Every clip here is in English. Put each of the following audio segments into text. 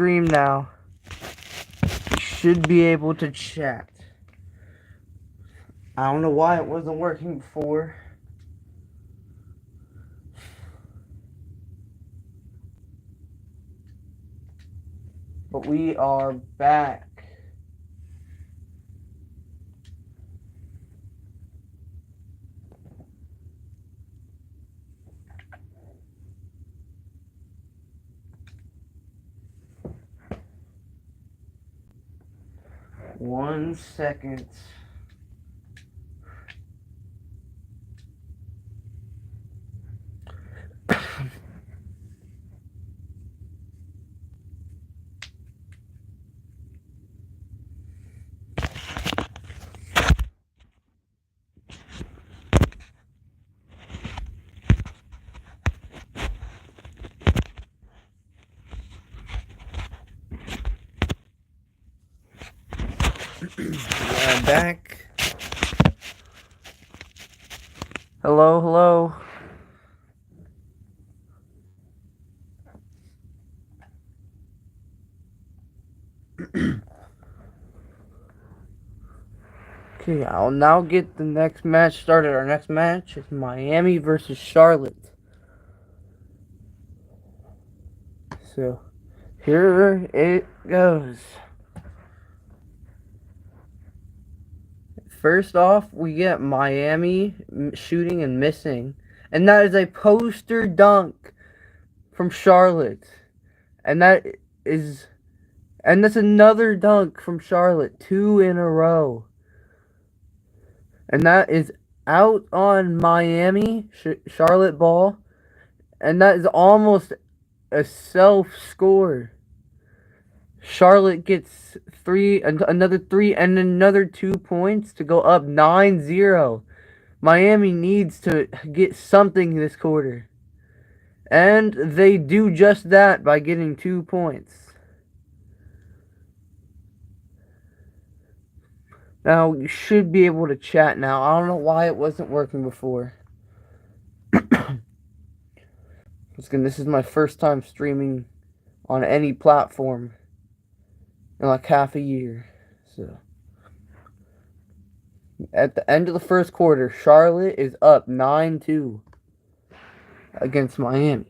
stream now. You should be able to chat. I don't know why it wasn't working before. But we are back. One second. I'm back. Hello, hello. Okay, I'll now get the next match started. Our next match is Miami versus Charlotte. So, here it goes. First off, we get Miami shooting and missing. And that is a poster dunk from Charlotte. And that's another dunk from Charlotte. 2 in a row. And that is out on Miami, Charlotte ball. And that is almost a self-score. Charlotte gets another 3 and another 2 points to go up 9-0. Miami needs to get something this quarter. And they do just that by getting 2 points. Now, you should be able to chat now. I don't know why it wasn't working before. This is my first time streaming on any platform in like half a year. So, at the end of the first quarter, Charlotte is up 9-2 against Miami.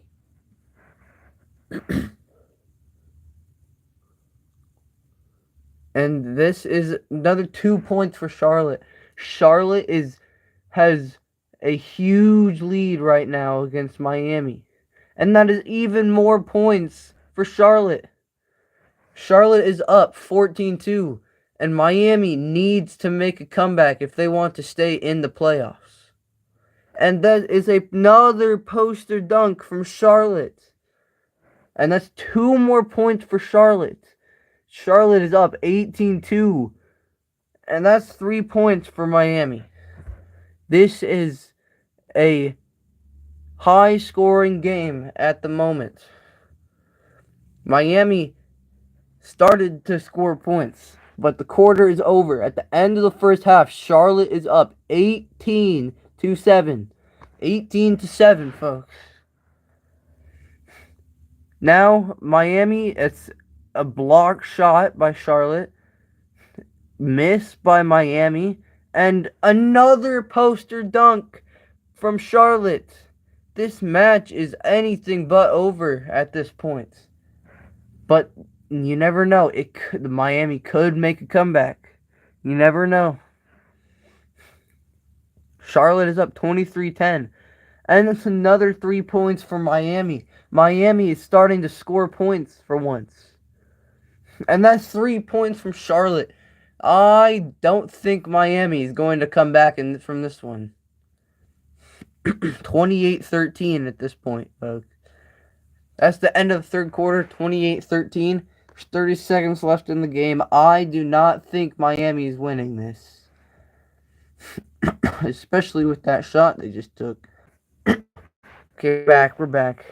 And this is another 2 points for Charlotte. Charlotte has a huge lead right now against Miami. And that is even more points for Charlotte. Charlotte is up 14-2. And Miami needs to make a comeback if they want to stay in the playoffs. And that is another poster dunk from Charlotte. And that's 2 more points for Charlotte. Charlotte is up 18-2. And that's 3 points for Miami. This is a high-scoring game at the moment. Miami started to score points, but the quarter is over. At the end of the first half, Charlotte is up 18-7. 18-7, folks. Now, Miami, it's a block shot by Charlotte, miss by Miami, and another poster dunk from Charlotte. This match is anything but over at this point. But you never know. Miami could make a comeback. You never know. Charlotte is up 23-10. And it's another 3 points for Miami. Miami is starting to score points for once. And that's 3 points from Charlotte. I don't think Miami is going to come back from this one. 28-13 at this point, folks. That's the end of the third quarter, 28-13. There's 30 seconds left in the game. I do not think Miami is winning this. Especially with that shot they just took. Okay, we're back.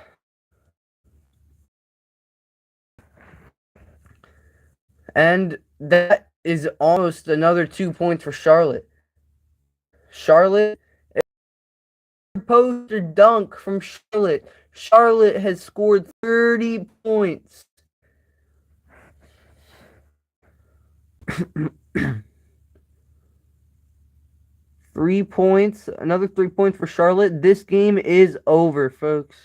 And that is almost another 2 points for Charlotte. Charlotte, poster dunk from Charlotte. Charlotte has scored 30 points. 3 points. Another 3 points for Charlotte. This game is over, folks.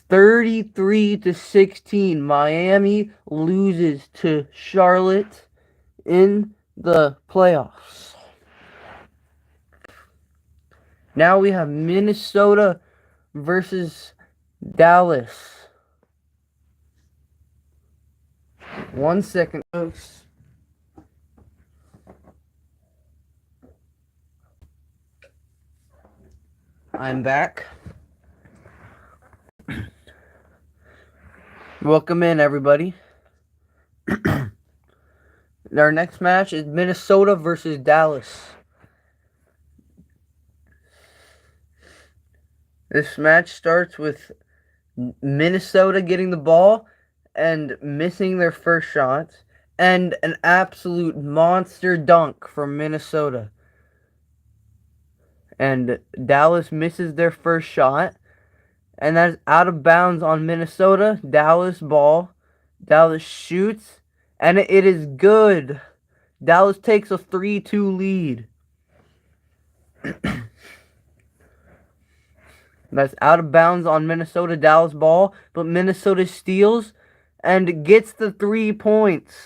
33-16. Miami loses to Charlotte in the playoffs. Now we have Minnesota versus Dallas. 1 second, folks. I'm back. Welcome in, everybody. Our next match is Minnesota versus Dallas. This match starts with Minnesota getting the ball and missing their first shot, and an absolute monster dunk from Minnesota. And Dallas misses their first shot, and that's out of bounds on Minnesota. Dallas ball. Dallas shoots, and it is good. Dallas takes a 3-2 lead. That's out of bounds on Minnesota. Dallas ball, but Minnesota steals and gets the 3 points.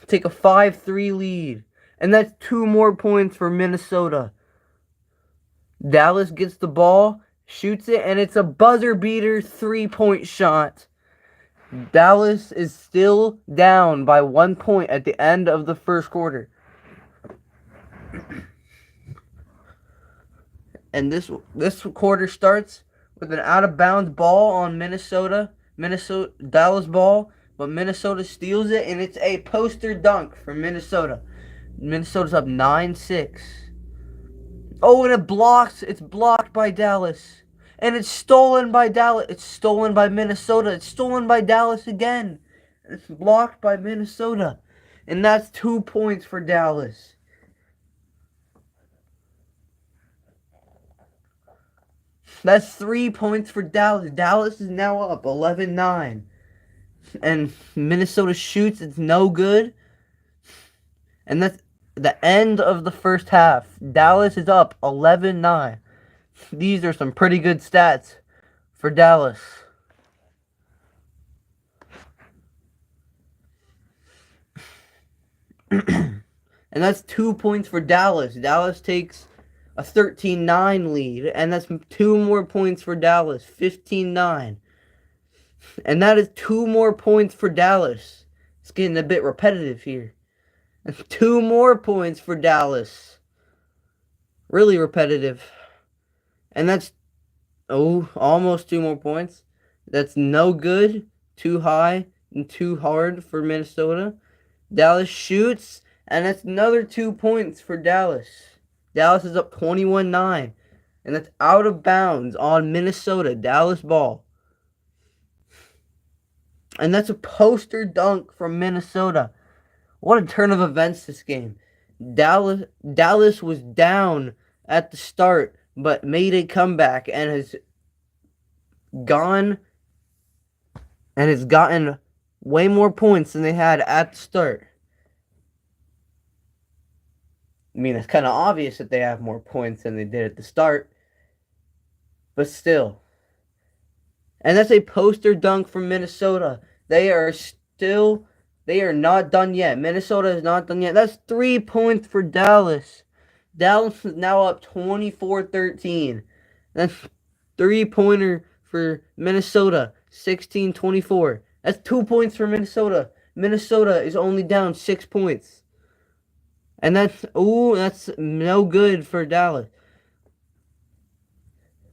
Take a 5-3 lead. And that's 2 more points for Minnesota. Dallas gets the ball, shoots it, and it's a buzzer beater 3-point shot. Dallas is still down by 1 point at the end of the first quarter. And this quarter starts with an out-of-bounds ball on Minnesota. Dallas ball, but Minnesota steals it, and it's a poster dunk for Minnesota. Minnesota's up 9-6. Oh, and it's blocked by Dallas. And it's stolen by Dallas. It's stolen by Minnesota. It's stolen by Dallas again. It's blocked by Minnesota. And that's 2 points for Dallas. That's 3 points for Dallas. Dallas is now up 11-9. And Minnesota shoots. It's no good. And that's the end of the first half. Dallas is up 11-9. These are some pretty good stats for Dallas. And that's 2 points for Dallas. Dallas takes a 13-9 lead. And that's 2 more points for Dallas. 15-9. And that is 2 more points for Dallas. It's getting a bit repetitive here. And 2 more points for Dallas. Really repetitive. And that's, almost 2 more points. That's no good. Too high and too hard for Minnesota. Dallas shoots, and that's another 2 points for Dallas. Dallas is up 21-9. And that's out of bounds on Minnesota. Dallas ball. And that's a poster dunk from Minnesota. What a turn of events this game. Dallas was down at the start, but made a comeback and has gotten way more points than they had at the start. I mean, it's kind of obvious that they have more points than they did at the start, but still. And that's a poster dunk from Minnesota. They are not done yet. Minnesota is not done yet. That's 3 points for Dallas. Dallas is now up 24-13. That's 3-pointer for Minnesota, 16-24. That's 2 points for Minnesota. Minnesota is only down 6 points. And that's no good for Dallas.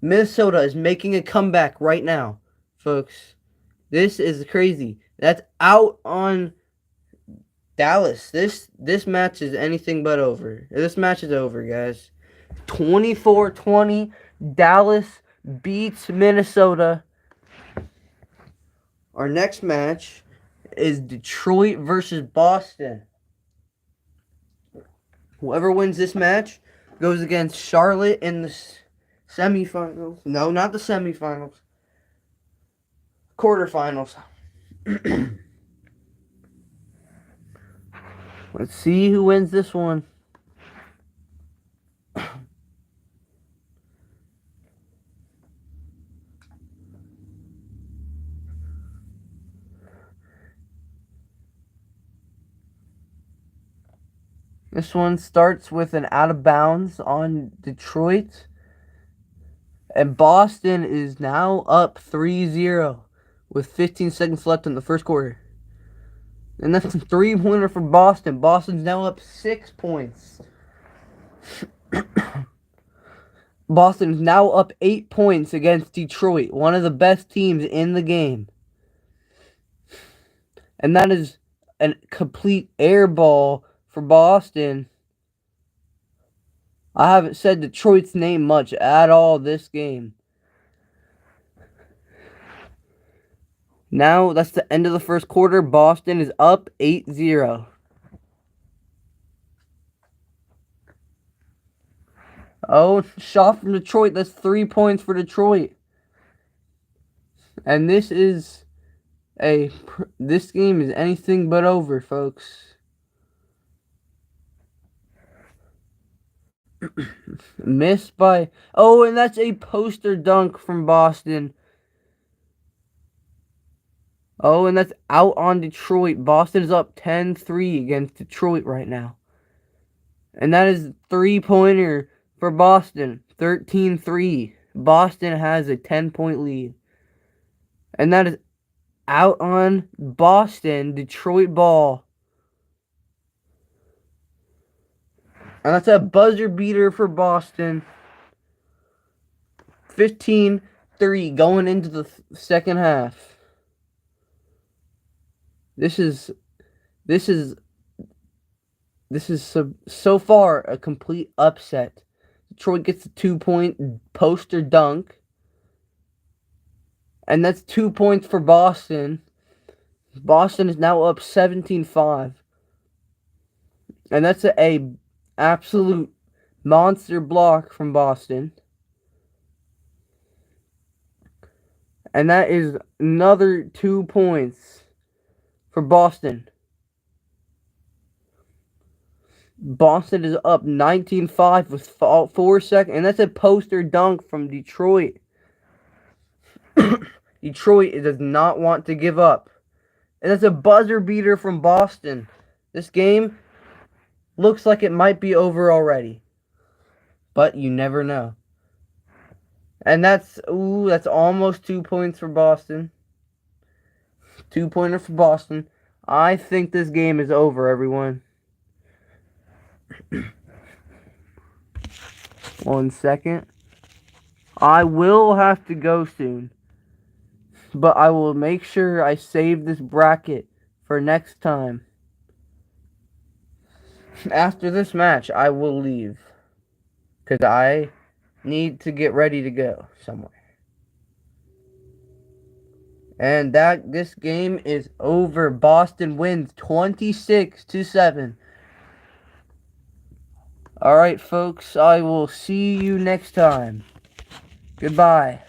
Minnesota is making a comeback right now, folks. This is crazy. That's out on Dallas. This match is anything but over. This match is over, guys. 24-20. Dallas beats Minnesota. Our next match is Detroit versus Boston. Whoever wins this match goes against Charlotte in the semifinals. No, not the semifinals. Quarterfinals. Let's see who wins this one. This one starts with an out of bounds on Detroit. And Boston is now up 3-0 with 15 seconds left in the first quarter. And that's a 3-pointer for Boston. Boston's now up 6 points. Boston is now up 8 points against Detroit, one of the best teams in the game. And that is a complete air ball for Boston. I haven't said Detroit's name much at all this game. Now, that's the end of the first quarter. Boston is up 8-0. Oh, shot from Detroit. That's 3 points for Detroit. And this game is anything but over, folks. Missed by... Oh, and that's a poster dunk from Boston. Oh, and that's out on Detroit. Boston is up 10-3 against Detroit right now. And that is 3-pointer for Boston. 13-3. Boston has a 10-point lead. And that is out on Boston. Detroit ball. And that's a buzzer beater for Boston. 15-3 going into the second half. This is so far a complete upset. Detroit gets a 2-point poster dunk. And that's 2 points for Boston. Boston is now up 17-5. And that's a absolute monster block from Boston. And that is another 2 points for Boston. Boston is up 19-5 with 4 seconds. And that's a poster dunk from Detroit. Detroit does not want to give up. And that's a buzzer beater from Boston. This game looks like it might be over already. But you never know. And that's almost 2 points for Boston. 2-pointer for Boston. I think this game is over, everyone. 1 second. I will have to go soon. But I will make sure I save this bracket for next time. After this match, I will leave. Because I need to get ready to go somewhere. And this game is over. Boston wins 26-7. Alright, folks. I will see you next time. Goodbye.